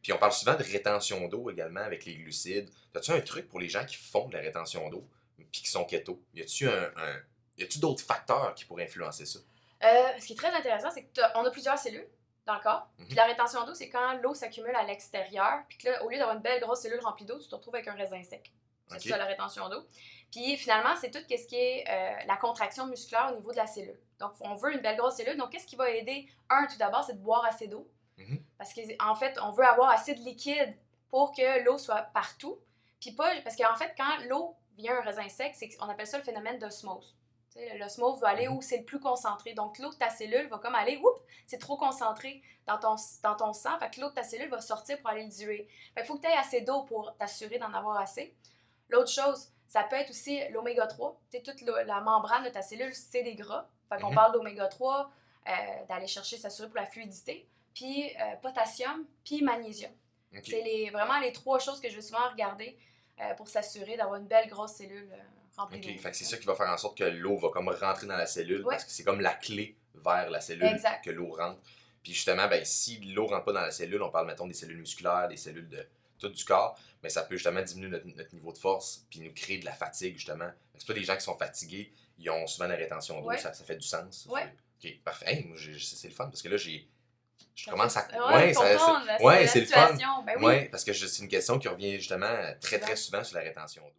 Puis on parle souvent de rétention d'eau également avec les glucides. As-tu un truc pour les gens qui font de la rétention d'eau puis qui sont keto? Y a-tu d'autres facteurs qui pourraient influencer ça? Ce qui est très intéressant, c'est qu'on a plusieurs cellules dans le corps. Puis Mhm. la rétention d'eau, c'est quand l'eau s'accumule à l'extérieur, puis que là, au lieu d'avoir une belle grosse cellule remplie d'eau, tu te retrouves avec un raisin sec. C'est ça OK. la rétention d'eau. Puis finalement, c'est tout ce qui est la contraction musculaire au niveau de la cellule. Donc, on veut une belle grosse cellule. Donc, qu'est-ce qui va aider? Un, tout d'abord, c'est de boire assez d'eau. Mhm. Parce qu'en fait, on veut avoir assez de liquide pour que l'eau soit partout. Puis pas. Parce qu'en fait, quand l'eau vient un raisin sec, on appelle ça le phénomène d'osmose. L'osmose va aller Mhm. où c'est le plus concentré. Donc, l'eau de ta cellule va comme aller, oups, c'est trop concentré dans ton sang. Fait que l'eau de ta cellule va sortir pour aller le diluer. Fait qu'il faut que tu aies assez d'eau pour t'assurer d'en avoir assez. L'autre chose, ça peut être aussi l'oméga 3. Toute la membrane de ta cellule, c'est des gras. Fait qu'on Mhm. parle d'oméga 3, d'aller chercher, s'assurer pour la fluidité. Puis potassium, puis magnésium. OK. C'est vraiment les trois choses que je vais souvent regarder pour s'assurer d'avoir une belle grosse cellule remplie OK. d'eau. Fait que c'est ça qui va faire en sorte que l'eau va comme rentrer dans la cellule Ouais, parce que c'est comme la clé vers la cellule exact. que l'eau rentre. Puis justement, ben, si l'eau rentre pas dans la cellule, on parle, mettons, des cellules musculaires, des cellules de tout du corps, mais ça peut justement diminuer notre niveau de force puis nous créer de la fatigue, justement. C'est pas des gens qui sont fatigués, ils ont souvent la rétention d'eau, Ouais, ça fait du sens. ouais. OK, parfait. Hey, moi, c'est le fun parce que là, je Ça fait commence à. ouais, Ouais, comprendre ouais, la c'est le fun. situation. Ben oui, Ouais, parce que c'est une question qui revient justement très, souvent. très souvent sur la rétention d'eau.